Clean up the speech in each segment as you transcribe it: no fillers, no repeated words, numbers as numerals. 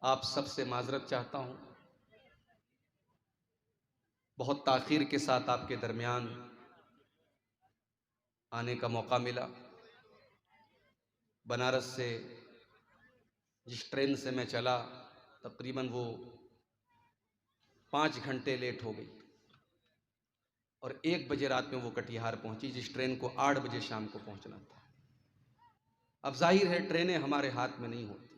आप सबसे माजरत चाहता हूँ, बहुत ताख़ीर के साथ आपके दरमियान आने का मौका मिला। बनारस से जिस ट्रेन से मैं चला तकरीबन वो 5 घंटे लेट हो गई और 1 बजे रात में वो कटिहार पहुंची, जिस ट्रेन को 8 बजे शाम को पहुंचना था। अब जाहिर है ट्रेनें हमारे हाथ में नहीं होती,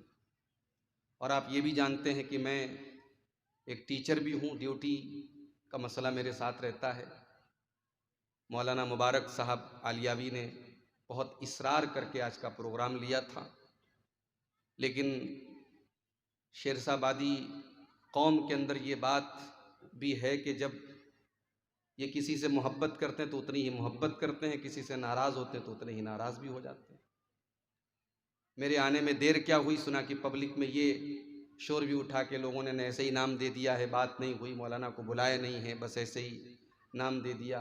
और आप ये भी जानते हैं कि मैं एक टीचर भी हूँ, ड्यूटी का मसला मेरे साथ रहता है। मौलाना मुबारक साहब आलियावी ने बहुत इसरार करके आज का प्रोग्राम लिया था, लेकिन शेरशाबादी कौम के अंदर ये बात भी है कि जब ये किसी से मोहब्बत करते हैं तो उतनी ही मोहब्बत करते हैं, किसी से नाराज़ होते हैं तो उतने ही नाराज़ भी हो जाते हैं। मेरे आने में देर क्या हुई, सुना कि पब्लिक में ये शोर भी उठा के लोगों ने ऐसे ही नाम दे दिया है, बात नहीं हुई, मौलाना को बुलाया नहीं है, बस ऐसे ही नाम दे दिया,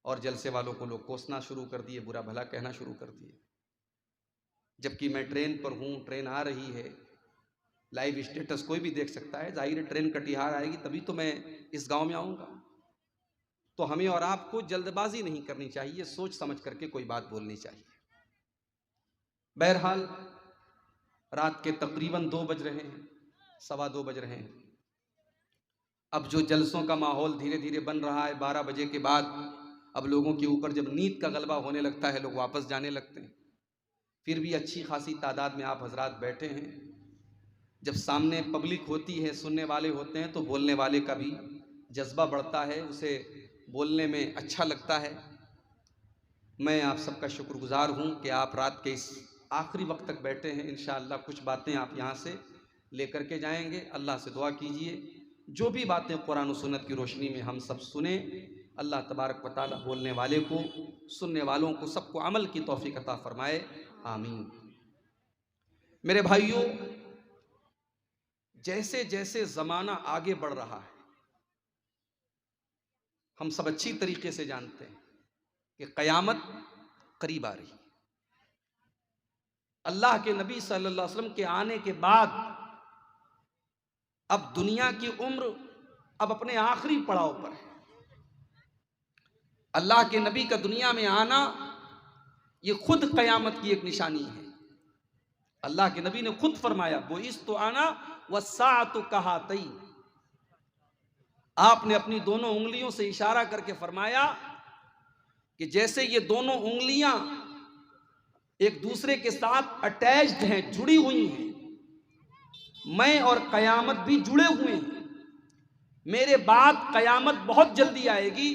और जलसे वालों को लोग कोसना शुरू कर दिए, बुरा भला कहना शुरू कर दिए। जबकि मैं ट्रेन पर हूँ, ट्रेन आ रही है, लाइव स्टेटस कोई भी देख सकता है। जाहिर है ट्रेन कटिहार आएगी तभी तो मैं इस गांव में आऊँगा। तो हमें और आपको जल्दबाजी नहीं करनी चाहिए, सोच समझ करके कोई बात बोलनी चाहिए। बहरहाल रात के तकरीबन 2 बज रहे हैं, 2:15 बज रहे हैं। अब जो जलसों का माहौल धीरे धीरे बन रहा है, 12 बजे के बाद अब लोगों के ऊपर जब नींद का गलबा होने लगता है, लोग वापस जाने लगते हैं। फिर भी अच्छी खासी तादाद में आप हजरात बैठे हैं। जब सामने पब्लिक होती है, सुनने वाले होते हैं, तो बोलने वाले का भी जज्बा बढ़ता है, उसे बोलने में अच्छा लगता है। मैं आप सबका शुक्रगुजार हूँ कि आप रात के इस आखिरी वक्त तक बैठे हैं। इंशाअल्लाह कुछ बातें आप यहाँ से लेकर के जाएंगे। अल्लाह से दुआ कीजिए जो भी बातें कुरान और सुन्नत की रोशनी में हम सब सुने, अल्लाह तबारक व तआला बोलने वाले को, सुनने वालों को, सबको अमल की तौफीक अता फरमाए, आमीन। मेरे भाइयों, जैसे जैसे ज़माना आगे बढ़ रहा है, हम सब अच्छी तरीके से जानते हैं कि क़यामत करीब आ रही है। अल्लाह के नबी सल्लल्लाहु अलैहि वसल्लम के आने के बाद अब दुनिया की उम्र अब अपने आखिरी पड़ाव पर है। अल्लाह के नबी का दुनिया में आना ये खुद क़यामत की एक निशानी है। अल्लाह के नबी ने खुद फरमाया, वो इस तो आना वस्साअतु कहातैन। आपने अपनी दोनों उंगलियों से इशारा करके फरमाया कि जैसे ये दोनों उंगलियां एक दूसरे के साथ अटैच्ड हैं, जुड़ी हुई हैं, मैं और क़यामत भी जुड़े हुए हैं। मेरे बाद क़यामत बहुत जल्दी आएगी,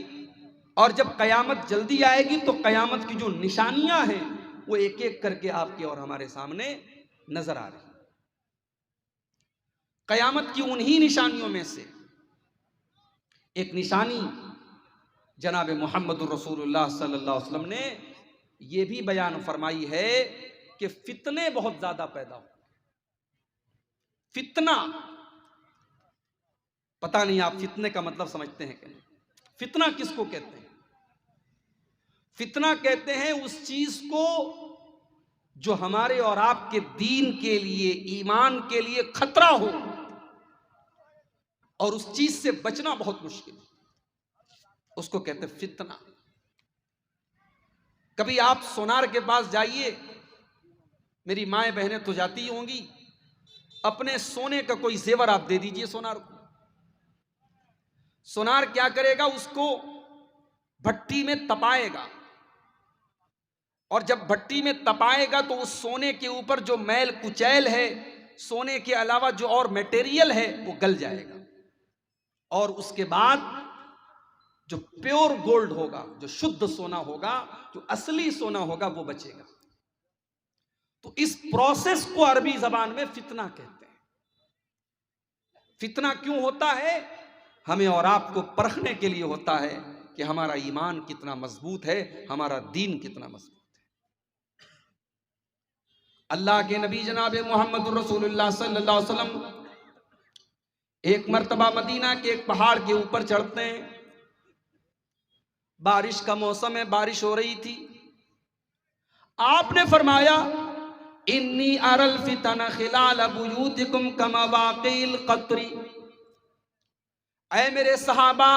और जब क़यामत जल्दी आएगी तो क़यामत की जो निशानियां हैं वो एक एक करके आपके और हमारे सामने नजर आ रही। क़यामत की उन्हीं निशानियों में से एक निशानी जनाब मुहम्मदुर रसूलुल्लाह सल्लल्लाहु अलैहि वसल्लम ने यह भी बयान फरमाई है कि फितने बहुत ज्यादा पैदा हो। फितना, पता नहीं आप फितने का मतलब समझते हैं क्या? फितना किसको कहते हैं? फितना कहते हैं उस चीज को जो हमारे और आपके दीन के लिए, ईमान के लिए खतरा हो, और उस चीज से बचना बहुत मुश्किल, उसको कहते हैं फितना। कभी आप सोनार के पास जाइए, मेरी माएं बहनें तो जाती ही होंगी, अपने सोने का कोई जेवर आप दे दीजिए सोनार को। सोनार क्या करेगा? उसको भट्टी में तपाएगा, और जब भट्टी में तपाएगा तो उस सोने के ऊपर जो मैल कुचैल है, सोने के अलावा जो और मटेरियल है, वो गल जाएगा, और उसके बाद जो प्योर गोल्ड होगा, जो शुद्ध सोना होगा, जो असली सोना होगा, वो बचेगा। तो इस प्रोसेस को अरबी जबान में फितना कहते हैं। फितना क्यों होता है? हमें और आपको परखने के लिए होता है कि हमारा ईमान कितना मजबूत है, हमारा दीन कितना मजबूत है। अल्लाह के नबी जनाब मुहम्मदुर रसूलुल्लाह सल्लल्लाहु अलैहि वसल्लम एक मर्तबा मदीना के एक पहाड़ के ऊपर चढ़ते हैं। बारिश का मौसम है, बारिश हो रही थी। आपने फरमाया इन्नी अरल फितना खिलाल बुयूतिकुम कमा वाक़िल क़त्री। ऐ मेरे सहाबा,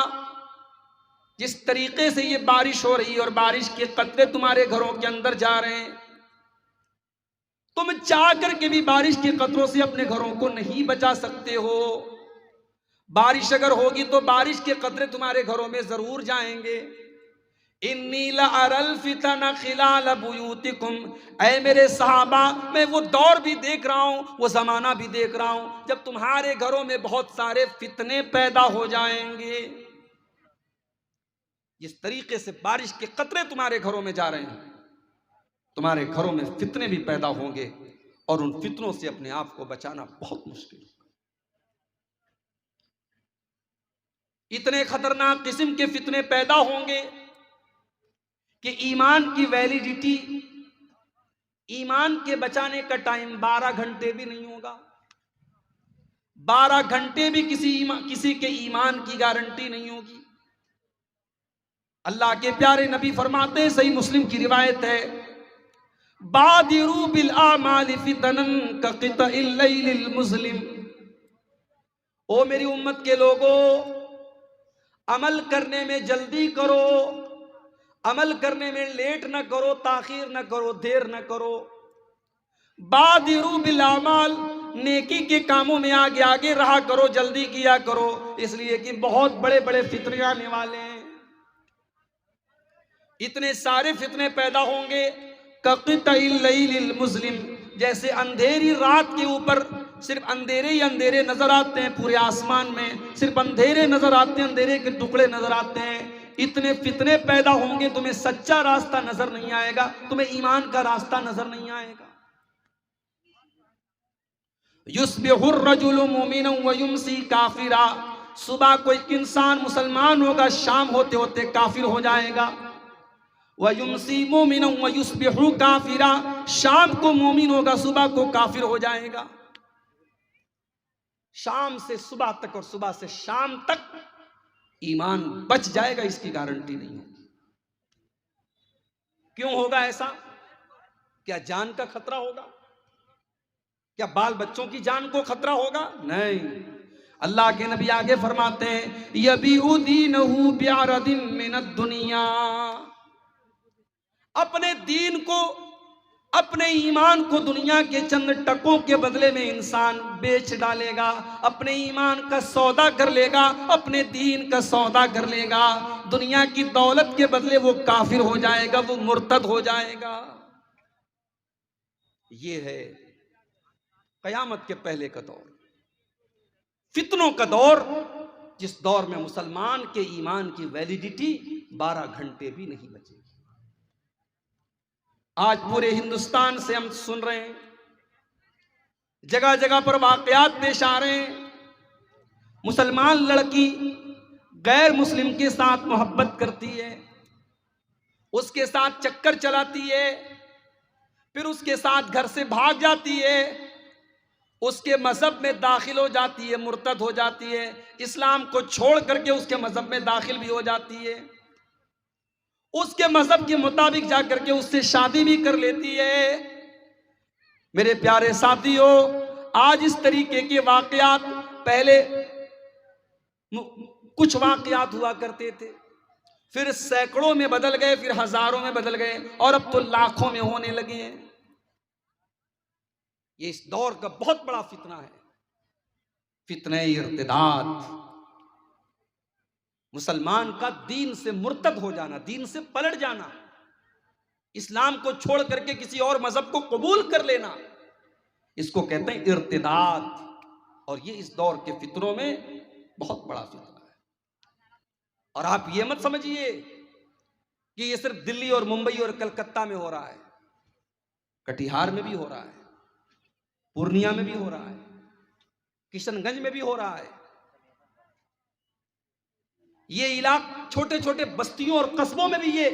जिस तरीके से ये बारिश हो रही है और बारिश के कतरे तुम्हारे घरों के अंदर जा रहे हैं, तुम चाह करके भी बारिश के कतरों से अपने घरों को नहीं बचा सकते हो। बारिश अगर होगी तो बारिश के कतरे तुम्हारे घरों में जरूर जाएंगे। इन्नी लअरल फितना खिलाल बुयूतिकुम, ऐ मेरे सहाबा, मैं वो दौर भी देख रहा हूं, वो जमाना भी देख रहा हूं जब तुम्हारे घरों में बहुत सारे फितने पैदा हो जाएंगे। जिस तरीके से बारिश के कतरे तुम्हारे घरों में जा रहे हैं, तुम्हारे घरों में फितने भी पैदा होंगे और उन फितनों से अपने आप को बचाना बहुत मुश्किल होगा। इतने खतरनाक किस्म के फितने पैदा होंगे कि ईमान की वैलिडिटी, ईमान के बचाने का टाइम 12 घंटे भी नहीं होगा। 12 घंटे भी किसी के ईमान की गारंटी नहीं होगी। अल्लाह के प्यारे नबी फरमाते हैं, सही मुस्लिम की रिवायत है, बादिरू बिल आमाल फितनन का क़ितइल लैलिल मुज़लिम। ओ मेरी उम्मत के लोगों, अमल करने में जल्दी करो, अमल करने में लेट न करो, ताखीर न करो, देर न करो। बादिरू बिल आमाल, नेकी के कामों में आगे आगे रहा करो, जल्दी किया करो, इसलिए कि बहुत बड़े बड़े फितने आने वाले हैं। इतने सारे फितने पैदा होंगे, कक़ितइल लैलिल मुज़लिम, जैसे अंधेरी रात के ऊपर सिर्फ अंधेरे ही अंधेरे नजर आते हैं, पूरे आसमान में सिर्फ अंधेरे नजर आते हैं, अंधेरे के टुकड़े नजर आते हैं। इतने फितने पैदा होंगे, तुम्हें सच्चा रास्ता नजर नहीं आएगा, तुम्हें ईमान का रास्ता नजर नहीं आएगा। युस्बिहुर रजुलु मुमिनन व युमसी काफिरा, सुबह कोई इंसान मुसलमान होगा, शाम होते होते काफिर हो जाएगा। व युमसी मुमिनन व युस्बिहु काफिरा, शाम को मोमिन होगा, सुबह को काफिर हो जाएगा। शाम से सुबह तक और सुबह से शाम तक ईमान बच जाएगा, इसकी गारंटी नहीं होगी। क्यों होगा ऐसा? क्या जान का खतरा होगा? क्या बाल बच्चों की जान को खतरा होगा? नहीं। अल्लाह के नबी आगे फरमाते हैं, यबीउ दीनहु बिअरदिन मिनद दुनिया, अपने दीन को, अपने ईमान को दुनिया के चंद टकों के बदले में इंसान बेच डालेगा, अपने ईमान का सौदा कर लेगा, अपने दीन का सौदा कर लेगा। दुनिया की दौलत के बदले वो काफिर हो जाएगा, वो मुर्तद हो जाएगा। ये है कयामत के पहले का दौर, फितनों का दौर, जिस दौर में मुसलमान के ईमान की वैलिडिटी 12 घंटे भी नहीं बचेगी। आज पूरे हिंदुस्तान से हम सुन रहे हैं, जगह जगह पर वाकयात पेश आ रहे हैं। मुसलमान लड़की गैर मुस्लिम के साथ मोहब्बत करती है, उसके साथ चक्कर चलाती है, फिर उसके साथ घर से भाग जाती है, उसके मजहब में दाखिल हो जाती है, मुर्तद हो जाती है, इस्लाम को छोड़ करके उसके मजहब में दाखिल भी हो जाती है, उसके मजहब के मुताबिक जाकर के उससे शादी भी कर लेती है। मेरे प्यारे साथियों, आज इस तरीके के वाकयात, पहले कुछ वाकयात हुआ करते थे, फिर सैकड़ों में बदल गए, फिर हजारों में बदल गए, और अब तो लाखों में होने लगे हैं। ये इस दौर का बहुत बड़ा फितना है, फितने इर्तिदाद, मुसलमान का दीन से मुर्तद हो जाना, दीन से पलट जाना, इस्लाम को छोड़ करके किसी और मजहब को कबूल कर लेना, इसको कहते हैं इर्तिदाद। और ये इस दौर के फितरों में बहुत बड़ा फितना है। और आप ये मत समझिए कि ये सिर्फ दिल्ली और मुंबई और कलकत्ता में हो रहा है, कटिहार में भी हो रहा है, पूर्णिया में भी हो रहा है, किशनगंज में भी हो रहा है। ये इलाके, छोटे छोटे बस्तियों और कस्बों में भी ये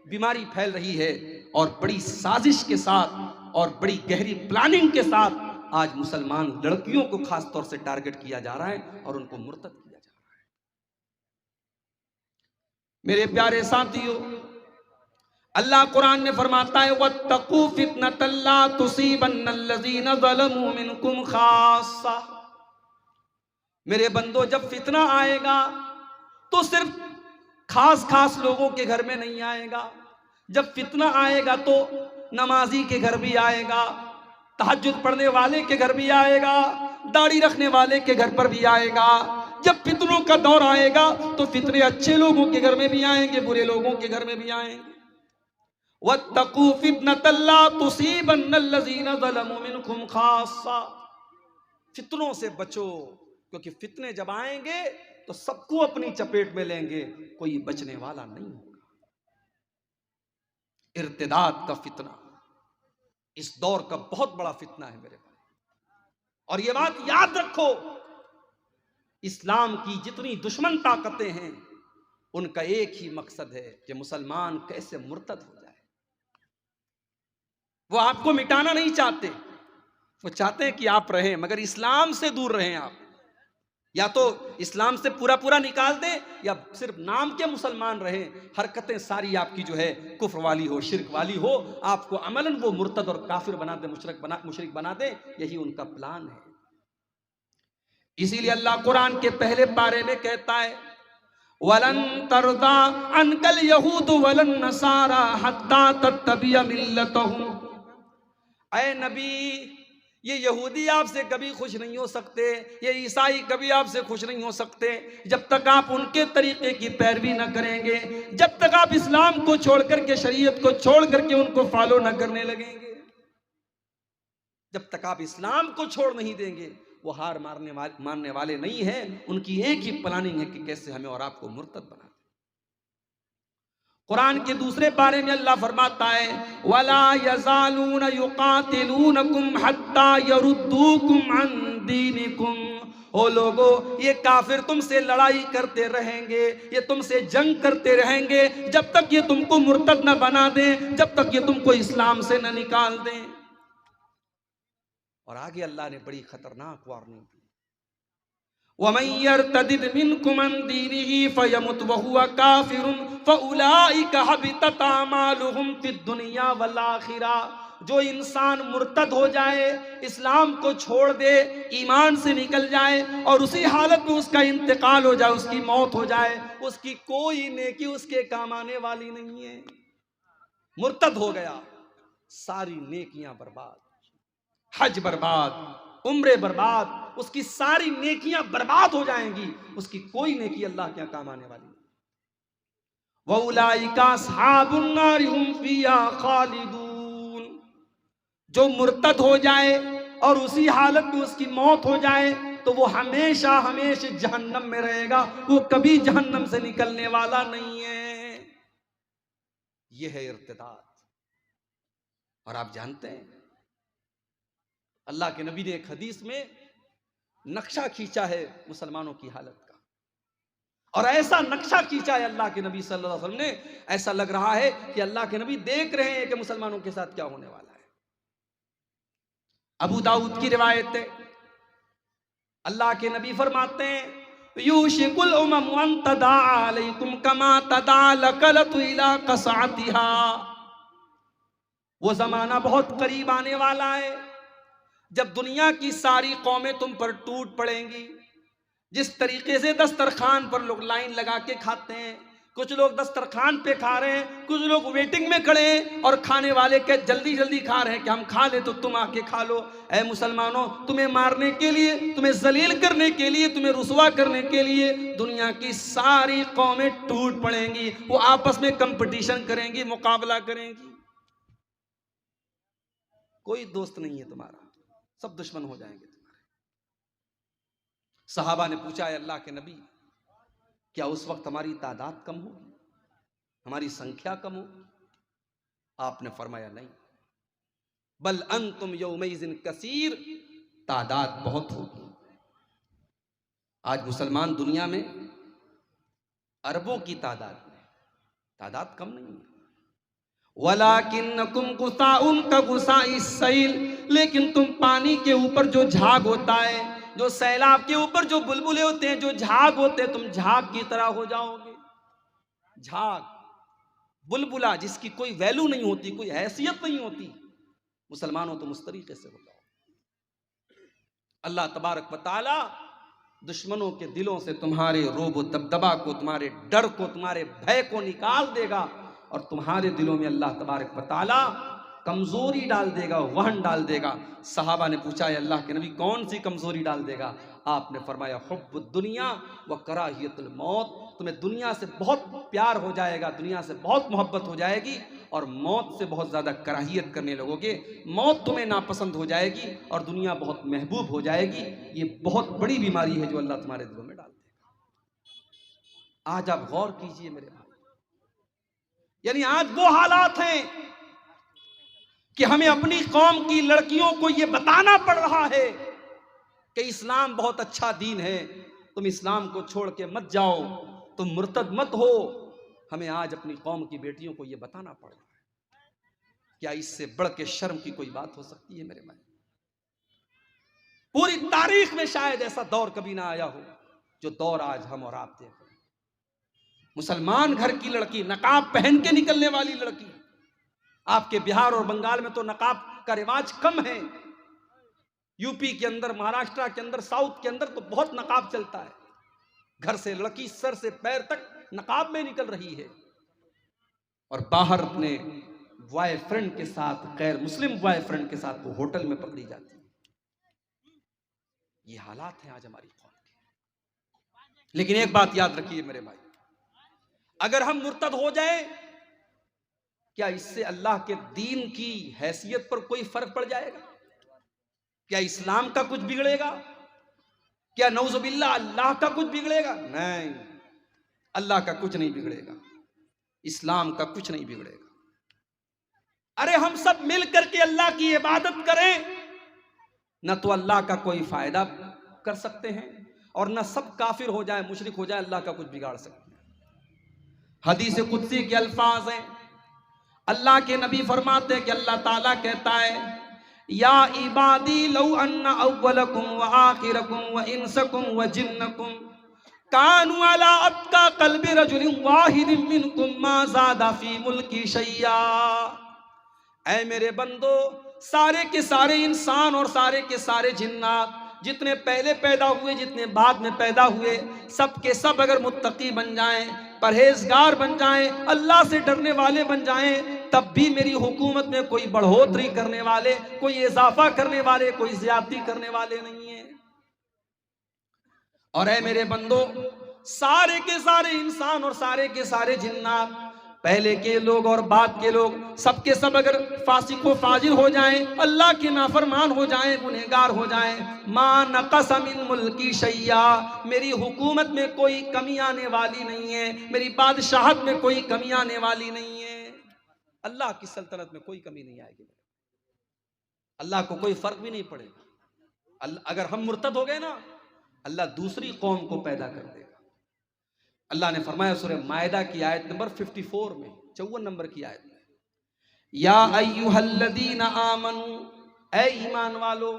बीमारी फैल रही है, और बड़ी साजिश के साथ और बड़ी गहरी प्लानिंग के साथ आज मुसलमान लड़कियों को खास तौर से टारगेट किया जा रहा है और उनको मुर्तद किया जा रहा है। मेरे प्यारे साथियों, अल्लाह कुरान में फरमाता है वत्तकू फितनतन ला तुसीबन्नल्लज़ीना ज़लमू मिनकुम खास्सा। मेरे बंदो, जब फितना आएगा तो सिर्फ खास खास लोगों के घर में नहीं आएगा। जब फितना आएगा तो नमाजी के घर भी आएगा, तहज्जुद पढ़ने वाले के घर भी आएगा, दाढ़ी रखने वाले के घर पर भी आएगा। जब फितनों का दौर आएगा तो फितने अच्छे लोगों के घर में भी आएंगे, बुरे लोगों के घर में भी आएंगे। वत्तकू फितनतन ला तुसीबन्नल्लज़ीना ज़लमू मिनकुम खास्सा। फितनों से बचो, क्योंकि फितने जब आएंगे तो सबको अपनी चपेट में लेंगे, कोई बचने वाला नहीं होगा। इर्तिदाद का फितना इस दौर का बहुत बड़ा फितना है मेरे भाई। और ये बात याद रखो, इस्लाम की जितनी दुश्मन ताकतें हैं उनका एक ही मकसद है कि मुसलमान कैसे मुर्तद हो जाए। वो आपको मिटाना नहीं चाहते, वो चाहते हैं कि आप रहें मगर इस्लाम से दूर रहें। आप या तो इस्लाम से पूरा पूरा निकाल दें या सिर्फ नाम के मुसलमान रहें, हरकतें सारी आपकी जो है कुफ्र वाली हो, शिर्क वाली हो, आपको अमलन वो मुर्तद और काफिर बना दे, मुशरिक बना दे। यही उनका प्लान है। इसीलिए अल्लाह कुरान के पहले पारे में कहता है वलन तरदा अनकल यहूद वलन नसारा हत्ता तत्तबिया मिल्लतहुम। ऐ नबी, ये यहूदी आपसे कभी खुश नहीं हो सकते, ये ईसाई कभी आपसे खुश नहीं हो सकते जब तक आप उनके तरीके की पैरवी न करेंगे, जब तक आप इस्लाम को छोड़ करके, शरीयत को छोड़ करके उनको फॉलो न करने लगेंगे। जब तक आप इस्लाम को छोड़ नहीं देंगे, वो हार मानने वाले नहीं हैं। उनकी एक ही प्लानिंग है कि कैसे हमें और आपको मुर्तद बना। कुरान के दूसरे पारे में अल्लाह फरमाता है वला यज़ालून युकातिलूनकुम हत्ता यरुद्दूकुम अन दीनिकुम। ओ लोगो, ये काफिर तुमसे लड़ाई करते रहेंगे, ये तुमसे जंग करते रहेंगे जब तक ये तुमको मुर्तद न बना दें, जब तक ये तुमको इस्लाम से न निकाल दें। और आगे अल्लाह ने बड़ी खतरनाक वार्निंग दी वमन यर्तदिद मिनकुम अन दीनिही फयमुत वहुवा काफिरुन फउलाइका हबितत अमालुहुम फिद दुनिया वल आखिरा। जो इंसान मुर्तद हो जाए, इस्लाम को छोड़ दे, ईमान से निकल जाए और उसी हालत में उसका इंतकाल हो जाए, उसकी मौत हो जाए, उसकी कोई नेकी उसके काम आने वाली नहीं है। मुर्तद हो गया, सारी नेकियां बर्बाद, हज बर्बाद, उम्रे बर्बाद, उसकी सारी नेकियां बर्बाद हो जाएंगी, उसकी कोई नेकी अल्लाह के काम आने वाली नहीं। वउलाइका अस्हाबुन नार हुम फिहा खालिदून। जो मुर्तद हो जाए और उसी हालत में उसकी मौत हो जाए तो वो हमेशा हमेशा जहन्नम में रहेगा, वो कभी जहन्नम से निकलने वाला नहीं है। यह है इर्तिदाद। और आप जानते हैं अल्लाह के नबी ने एक हदीस में नक्शा खींचा है मुसलमानों की हालत का, और ऐसा नक्शा खींचा है अल्लाह के नबी सल्लल्लाहु अलैहि वसल्लम ने, ऐसा लग रहा है कि अल्लाह के नबी देख रहे हैं कि मुसलमानों के साथ क्या होने वाला है। अबू दाऊद की रिवायत है, अल्लाह के नबी फरमाते हैं यूशिकुल उमम अन तदा अलैकुम कमा तदा लकलतु इला कसातिहा। वो जमाना बहुत करीब आने वाला है जब दुनिया की सारी कौमें तुम पर टूट पड़ेंगी। जिस तरीके से दस्तरखान पर लोग लाइन लगा के खाते हैं, कुछ लोग दस्तरखान पे खा रहे हैं, कुछ लोग वेटिंग में खड़े हैं और खाने वाले के जल्दी जल्दी खा रहे हैं कि हम खा ले तो तुम आके खा लो। ऐ मुसलमानों, तुम्हें मारने के लिए, तुम्हें जलील करने के लिए, तुम्हें रुसवा करने के लिए दुनिया की सारी कौमें टूट पड़ेंगी, वो आपस में कंपटीशन करेंगी, मुकाबला करेंगी। कोई दोस्त नहीं है तुम्हारा, सब दुश्मन हो जाएंगे तुम्हारे। सहाबा ने पूछा है अल्लाह के नबी, क्या उस वक्त हमारी तादाद कम हो, हमारी संख्या कम हो? आपने फरमाया नहीं, बल अंतुम यौमइज़िन कसीर, तादाद बहुत होगी। आज मुसलमान दुनिया में अरबों की तादाद में, तादाद कम नहीं है। वलाकिन्नकुम गुसाउन का गुसाइस सैल, लेकिन तुम पानी के ऊपर जो झाग होता है, जो सैलाब के ऊपर जो बुलबुले होते हैं, जो झाग होते हैं, तुम झाग की तरह हो जाओगे। झाग, बुलबुला जिसकी कोई वैल्यू नहीं होती, कोई हैसियत नहीं होती, मुसलमानों तुम उस तरीके से हो जाओ। अल्लाह तबारक व तआला दुश्मनों के दिलों से तुम्हारे रोब व दबदबा को, तुम्हारे डर को, तुम्हारे भय को निकाल देगा और तुम्हारे दिलों में अल्लाह तबारक व तआला कमजोरी डाल देगा, वहन डाल देगा। सहाबा ने पूछा, अल्लाह के नबी कौन सी कमजोरी डाल देगा? आपने फरमाया, हुब्बुद दुनिया व कराहियतुल मौत। तुम्हें दुनिया से बहुत प्यार हो जाएगा, दुनिया से बहुत मोहब्बत हो जाएगी और मौत से बहुत ज़्यादा कराहियत करने लगोगे। मौत तुम्हें नापसंद हो जाएगी और दुनिया बहुत महबूब हो जाएगी। ये बहुत बड़ी बीमारी है जो अल्लाह तुम्हारे दिलों में डाल देगा। आज आप गौर कीजिए मेरे भाई, यानी आज वो हालात हैं कि हमें अपनी कौम की लड़कियों को यह बताना पड़ रहा है कि इस्लाम बहुत अच्छा दीन है, तुम इस्लाम को छोड़ के मत जाओ, तुम मुर्तद मत हो। हमें आज अपनी कौम की बेटियों को यह बताना पड़ रहा है। क्या इससे बढ़ के शर्म की कोई बात हो सकती है मेरे भाई? पूरी तारीख में शायद ऐसा दौर कभी ना आया हो जो दौर आज हम और आप देख रहे हैं। मुसलमान घर की लड़की, नकाब पहन के निकलने वाली लड़की। आपके बिहार और बंगाल में तो नकाब का रिवाज कम है, यूपी के अंदर, महाराष्ट्र के अंदर, साउथ के अंदर तो बहुत नकाब चलता है। घर से लड़की सर से पैर तक नकाब में निकल रही है और बाहर अपने बॉयफ्रेंड के साथ, गैर मुस्लिम बॉयफ्रेंड के साथ वो होटल में पकड़ी जाती है। ये हालात हैं आज हमारी कौम के। लेकिन एक बात याद रखिए मेरे भाई, अगर हम मुर्तद हो जाए, क्या इससे अल्लाह के दीन की हैसियत पर कोई फर्क पड़ जाएगा? क्या इस्लाम का कुछ बिगड़ेगा? क्या नौजुबिल्लाह अल्लाह का कुछ बिगड़ेगा? नहीं, अल्लाह का कुछ नहीं बिगड़ेगा, इस्लाम का कुछ नहीं बिगड़ेगा। अरे हम सब मिल करके अल्लाह की इबादत करें, न तो अल्लाह का कोई फायदा कर सकते हैं और न सब काफिर हो जाए, मुशरिक हो जाए, अल्लाह का कुछ बिगाड़ सकते हैं। हदीस कुदसी के अल्फाज हैं, अल्लाह के नबी फरमाते हैं कि अल्लाह ताला कहता है, या इबादी लौ अन्ना अव्वलकुम व आखिरकुम व इंसकुम व जिन्नकुम कानू अला अत्का कल्बि रजुलिन वाहिदिन मिनकुम मा ज़ादा फी मुल्की शैया। ऐ मेरे बंदो, सारे के सारे इंसान और सारे के सारे जिन्नात, जितने पहले पैदा हुए, जितने बाद में पैदा हुए, सब के सब अगर मुत्तकी बन जाएं, परहेजगार बन जाएं, अल्लाह से डरने वाले बन जाएं, तब भी मेरी हुकूमत में कोई बढ़ोतरी करने वाले, कोई इजाफा करने वाले, कोई ज्यादती करने वाले नहीं है। और ऐ मेरे बंदो, सारे के सारे इंसान और सारे के सारे जिन्नात, पहले के लोग और बाद के लोग, सबके सब अगर फासिक व फाजिर हो जाएं, अल्लाह के नाफरमान हो जाएं, गुनहगार हो जाएं, मा नक़स मिन मुल्की शैया, मेरी हुकूमत में कोई कमी आने वाली नहीं है, मेरी बादशाहत में कोई कमी आने वाली नहीं है। अल्लाह की सल्तनत में कोई कमी नहीं आएगी, अल्लाह को कोई फर्क भी नहीं पड़ेगा। अगर हम मुर्तद हो गए ना, अल्लाह दूसरी कौम को पैदा कर देगा। अल्लाह ने फरमाया सूरह मायदा की आयत नंबर 54 में, 54 नंबर की आयत में, या अय्युहल्लज़ीना आमनू, ऐ ईमान वालो,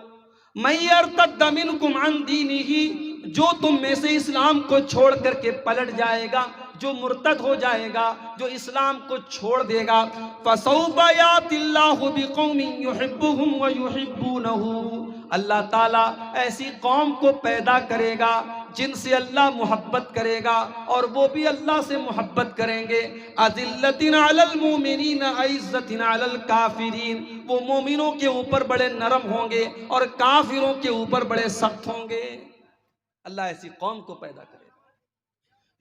मैं यर्तद्द मिनकुम अन दीनिही, जो तुम में से इस्लाम को छोड़ करके पलट जाएगा, जो मुर्तद हो जाएगा, जो इस्लाम को छोड़ देगा, फसौफा यातिल्लाहु बिक़ौमिन युहिब्बुहुम व युहिब्बूनहु, अल्लाह ताला ऐसी कौम को पैदा करेगा जिनसे अल्लाह मोहब्बत करेगा और वो भी अल्लाह से मोहब्बत करेंगे। अज़िल्लतिन अलल मोमिनीन अइज़्ज़तिन अलल काफिरीन, वो मोमिनों के ऊपर बड़े नरम होंगे और काफिरों के ऊपर बड़े सख्त होंगे। अल्लाह ऐसी कौम को पैदा करेगा।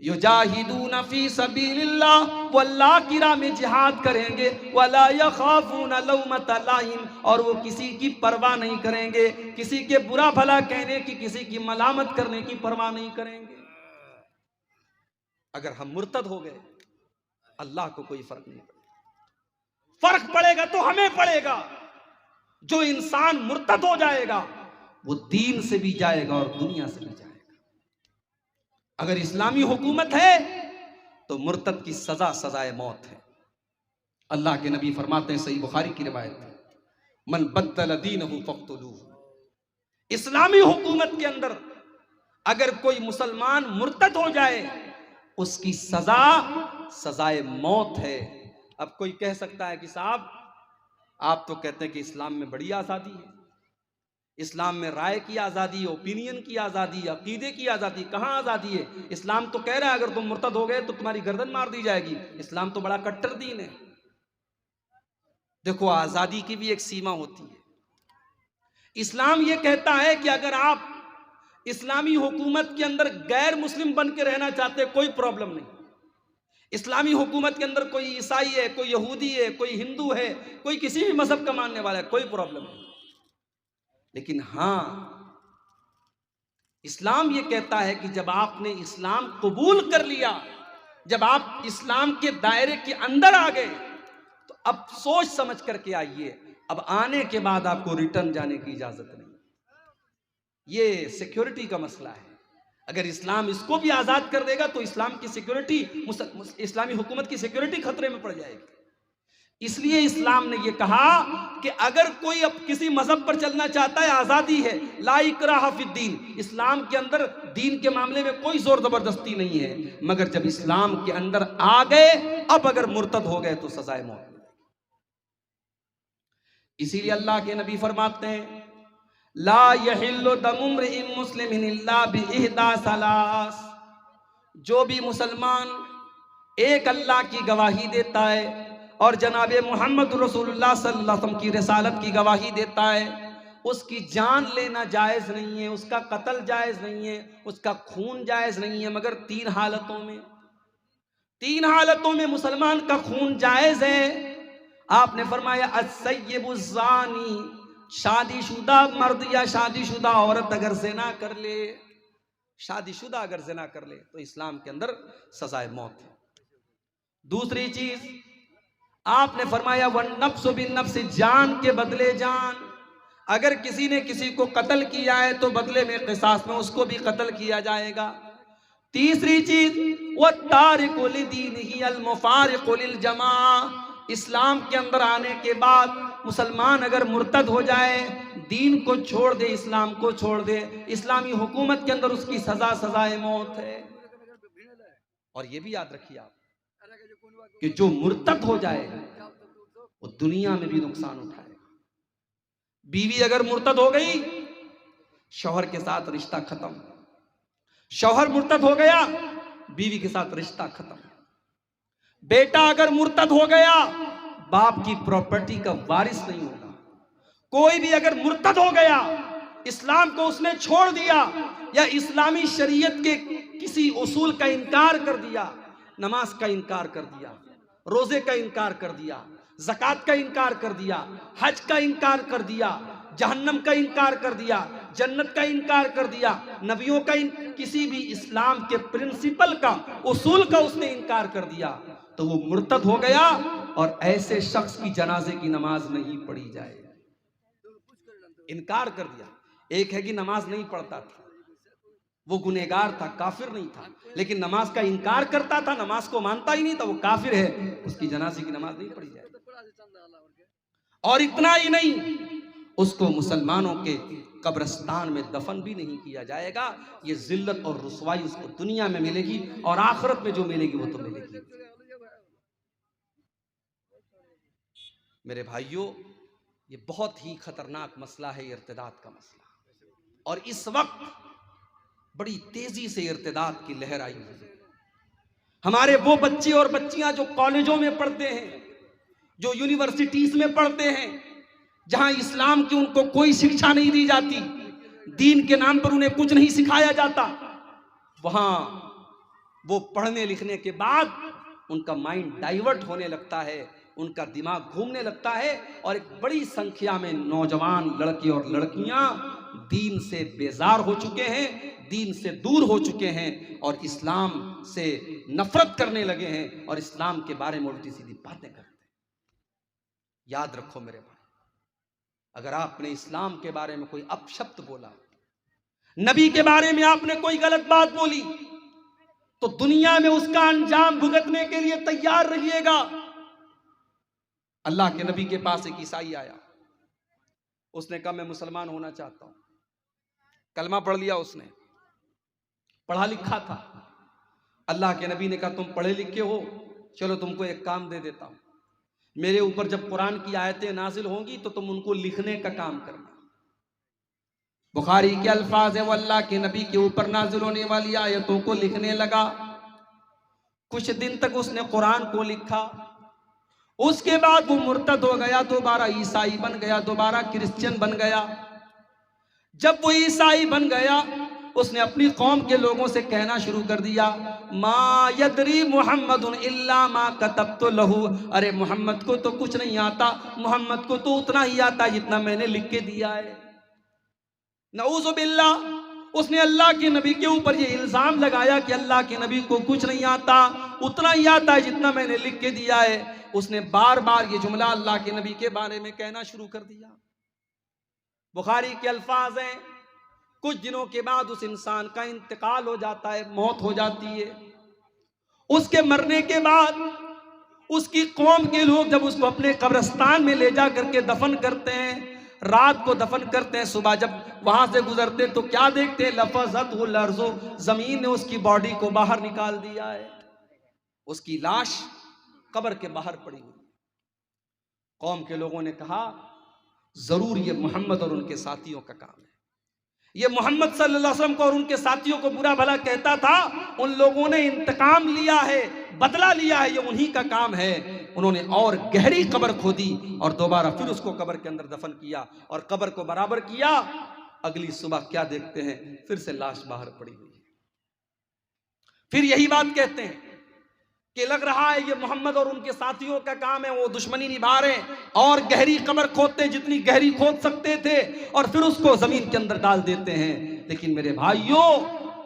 युजाहिदून फी सबीलिल्लाह, वो अल्लाह की राह में जिहाद करेंगे, वला यखाफून लौमत लाइम, और वो किसी की परवाह नहीं करेंगे, किसी के बुरा भला कहने की, किसी की मलामत करने की परवाह नहीं करेंगे। अगर हम मुर्तद हो गए, अल्लाह को कोई फर्क नहीं पड़ेगा। फर्क पड़ेगा तो हमें पड़ेगा। जो इंसान मुर्तद हो जाएगा वो दीन से भी जाएगा और दुनिया से भी जाएगा। अगर इस्लामी हुकूमत है तो मुर्तद की सजा सजाए मौत है। अल्लाह के नबी फरमाते हैं, सही बुखारी की रिवायत है, मन बद्दल दीनहु फक़्तुलूहु, इस्लामी हुकूमत के अंदर अगर कोई मुसलमान मुर्तद हो जाए, उसकी सजा सजाए मौत है। अब कोई कह सकता है कि साहब आप तो कहते हैं कि इस्लाम में बड़ी आज़ादी है, इस्लाम में राय की आज़ादी, ओपिनियन की आज़ादी, अकीदे की आज़ादी। कहाँ आज़ादी है? इस्लाम तो कह रहा है अगर तुम मुर्तद हो गए तो तुम्हारी गर्दन मार दी जाएगी। इस्लाम तो बड़ा कट्टर दीन है। देखो, आज़ादी की भी एक सीमा होती है। इस्लाम ये कहता है कि अगर आप इस्लामी हुकूमत के अंदर गैर मुस्लिम बन के रहना चाहते, कोई प्रॉब्लम नहीं। इस्लामी हुकूमत के अंदर कोई ईसाई है, कोई यहूदी है, कोई हिंदू है, कोई किसी भी मजहब का मानने वाला है, कोई प्रॉब्लम नहीं। लेकिन हां, इस्लाम ये कहता है कि जब आपने इस्लाम कबूल कर लिया, जब आप इस्लाम के दायरे के अंदर आ गए, तो अब सोच समझ करके आइए। अब आने के बाद आपको रिटर्न जाने की इजाजत नहीं। ये सिक्योरिटी का मसला है। अगर इस्लाम इसको भी आजाद कर देगा तो इस्लाम की सिक्योरिटी, इस्लामी हुकूमत की सिक्योरिटी खतरे में पड़ जाएगी। इसलिए इस्लाम ने यह कहा कि अगर कोई अब किसी मजहब पर चलना चाहता है, आजादी है, ला इकराह फिद्दीन। इस्लाम के अंदर दीन के मामले में कोई जोर जबरदस्ती नहीं है, मगर जब इस्लाम के अंदर आ गए, अब अगर मुर्तद हो गए तो सजाए मौत। इसीलिए अल्लाह के नबी फरमाते हैं, ला यहिल्लु दमु इम्रिइन मुस्लिमिन इल्ला बिइहदा सलास। जो भी मुसलमान एक अल्लाह की गवाही देता है और जनाब मोहम्मद रसूलुल्लाह सल्लल्लाहु अलैहि वसल्लम की रिसालत की गवाही देता है, उसकी जान लेना जायज़ नहीं है, उसका कत्ल जायज़ नहीं है, उसका खून जायज़ नहीं है, मगर तीन हालतों में, तीन हालतों में मुसलमान का खून जायज़ है। आपने फरमाया अस्सय्यिबुज़्ज़ानी, शादीशुदा मर्द या शादीशुदा औरत अगर ज़िना कर ले, शादीशुदा अगर ज़िना कर ले तो इस्लाम के अंदर सजाए मौत है। दूसरी चीज आपने फरमाया वन नफ्सु बिन नफ्स, जान के बदले जान। अगर किसी ने किसी को कत्ल किया है तो बदले में क़िसास में उसको भी कत्ल किया जाएगा। तीसरी चीज वो तारिकु लिदीनिही अल मुफारिकु लिल जमा। इस्लाम के अंदर आने के बाद मुसलमान अगर मुर्तद हो जाए, दीन को छोड़ दे, इस्लाम को छोड़ दे, इस्लामी हुकूमत के अंदर उसकी सजा सजाए मौत है। और ये भी याद रखिए आप कि जो मुर्तद हो जाएगा वो दुनिया में भी नुकसान उठाएगा। बीवी अगर मुर्तद हो गई, शौहर के साथ रिश्ता खत्म। शौहर मुर्तद हो गया, बीवी के साथ रिश्ता खत्म। बेटा अगर मुर्तद हो गया, बाप की प्रॉपर्टी का वारिस नहीं होगा। कोई भी अगर मुर्तद हो गया, इस्लाम को उसने छोड़ दिया या इस्लामी शरीयत के किसी उसूल का इनकार कर दिया, नमाज का इनकार कर दिया, रोजे का इनकार कर दिया, ज़कात का इनकार कर दिया, हज का इनकार कर दिया, जहन्नम का इनकार कर दिया, जन्नत का इनकार कर दिया, नबियों का किसी भी इस्लाम के प्रिंसिपल का, उसूल का उसने इनकार कर दिया, तो वो मुर्तद हो गया और ऐसे शख्स की जनाजे की नमाज नहीं पढ़ी जाए। इनकार कर दिया। एक है कि नमाज नहीं पढ़ता था, वो गुनहगार था, काफिर नहीं था, लेकिन नमाज का इनकार करता था, नमाज को मानता ही नहीं था, वो काफिर है, उसकी जनाजे की नमाज नहीं पढ़ी जाए। और इतना ही नहीं, उसको मुसलमानों के कब्रिस्तान में दफन भी नहीं किया जाएगा। ये जिल्लत और रुसवाई उसको दुनिया में मिलेगी और आखिरत में जो मिलेगी वो तो मिलेगी। मेरे भाइयों, ये बहुत ही खतरनाक मसला है, इर्तिदाद का मसला। और इस वक्त बड़ी तेजी से इर्तिदाद की लहर आई हुई है। हमारे वो बच्चे और बच्चियां जो कॉलेजों में पढ़ते हैं, जो यूनिवर्सिटीज में पढ़ते हैं, जहां इस्लाम की उनको कोई शिक्षा नहीं दी जाती, दीन के नाम पर उन्हें कुछ नहीं सिखाया जाता, वहां वो पढ़ने लिखने के बाद उनका माइंड डाइवर्ट होने लगता है, उनका दिमाग घूमने लगता है और एक बड़ी संख्या में नौजवान लड़के और लड़कियां दीन से बेजार हो चुके हैं, दीन से दूर हो चुके हैं और इस्लाम से नफरत करने लगे हैं और इस्लाम के बारे में उल्टी सीधी बातें करते हैं। याद रखो मेरे भाई, अगर आपने इस्लाम के बारे में कोई अपशब्द बोला, नबी के बारे में आपने कोई गलत बात बोली, तो दुनिया में उसका अंजाम भुगतने के लिए तैयार रहिएगा। अल्लाह के नबी के पास एक ईसाई आया, उसने कहा मैं मुसलमान होना चाहता हूं। कलमा पढ़ लिया उसने, पढ़ा लिखा था। अल्लाह के नबी ने कहा तुम पढ़े लिखे हो, चलो तुमको एक काम दे देता हूं, मेरे ऊपर जब कुरान की आयतें नाजिल होंगी तो तुम उनको लिखने का काम करना। बुखारी के अल्फाज है, वो अल्लाह के नबी के ऊपर नाजिल होने वाली आयतों को लिखने लगा। कुछ दिन तक उसने कुरान को लिखा, उसके बाद वो मुर्तद हो गया, दोबारा ईसाई बन गया, दोबारा क्रिश्चियन बन गया। जब वो ईसाई बन गया, उसने अपनी कौम के लोगों से कहना शुरू कर दिया, मा यदरी मुहम्मदुन इल्ला मा कतबतु लहू, अरे मोहम्मद को तो कुछ नहीं आता, मोहम्मद को तो उतना ही आता जितना मैंने लिख के दिया है। नऊज़ु बिल्लाह, उसने अल्लाह के नबी के ऊपर ये इल्जाम लगाया कि अल्लाह के नबी को कुछ नहीं आता, उतना ही आता है जितना मैंने लिख के दिया है। उसने बार बार ये जुमला अल्लाह के नबी के बारे में कहना शुरू कर दिया। बुखारी के अल्फाज हैं, कुछ दिनों के बाद उस इंसान का इंतकाल हो जाता है, मौत हो जाती है। उसके मरने के बाद उसकी कौम के लोग जब उसको अपने कब्रिस्तान में ले जा करके दफन करते हैं, रात को दफन करते हैं, सुबह जब वहां से गुजरते तो क्या देखते हैं, लफज़तहुल अर्ज़ु, जमीन ने उसकी बॉडी को बाहर निकाल दिया है, उसकी लाश कब्र के बाहर पड़ी हुई। कौम के लोगों ने कहा जरूर ये मोहम्मद और उनके साथियों का काम है, ये मोहम्मद सल्लल्लाहु अलैहि वसल्लम को और उनके साथियों को बुरा भला कहता था, उन लोगों ने इंतकाम लिया है, बदला लिया है, ये उन्हीं का काम है। उन्होंने और गहरी कब्र खोदी और दोबारा फिर उसको कब्र के अंदर दफन किया और कब्र को बराबर किया। अगली सुबह क्या देखते हैं, फिर से लाश बाहर पड़ी हुई है। फिर यही बात कहते हैं कि लग रहा है ये मोहम्मद और उनके साथियों का काम है, वो दुश्मनी निभा रहे हैं और गहरी कब्र खोदते हैं, जितनी गहरी खोद सकते थे, और फिर उसको जमीन के अंदर डाल देते हैं। लेकिन मेरे भाइयों,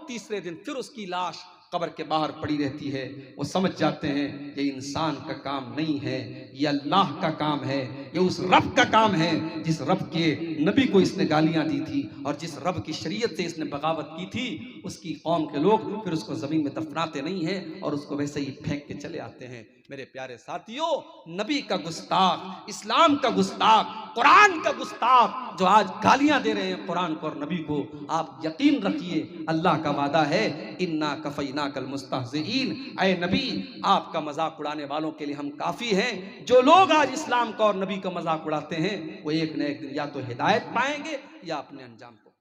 तीसरे दिन फिर उसकी लाश कब्र के बाहर पड़ी रहती है। वो समझ जाते हैं ये इंसान का काम नहीं है, ये अल्लाह का काम है, ये उस रब का काम है जिस रब के नबी को इसने गालियां दी थी और जिस रब की शरीयत से इसने बगावत की थी। उसकी कौम के लोग फिर उसको जमीन में दफनाते नहीं हैं और उसको वैसे ही फेंक के चले आते हैं। मेरे प्यारे साथियों, नबी का गुस्ताख, इस्लाम का गुस्ताख, कुरान का गुस्ताख जो आज गालियां दे रहे हैं कुरान को और नबी को, आप यकीन रखिए अल्लाह का वादा है, इन्ना कफैना कल मुस्तहज़ीन, ऐ नबी आपका मजाक उड़ाने वालों के लिए हम काफी हैं। जो लोग आज इस्लाम का और नबी का मजाक उड़ाते हैं वो एक न एक दिन या तो हिदायत पाएंगे या अपने अंजाम को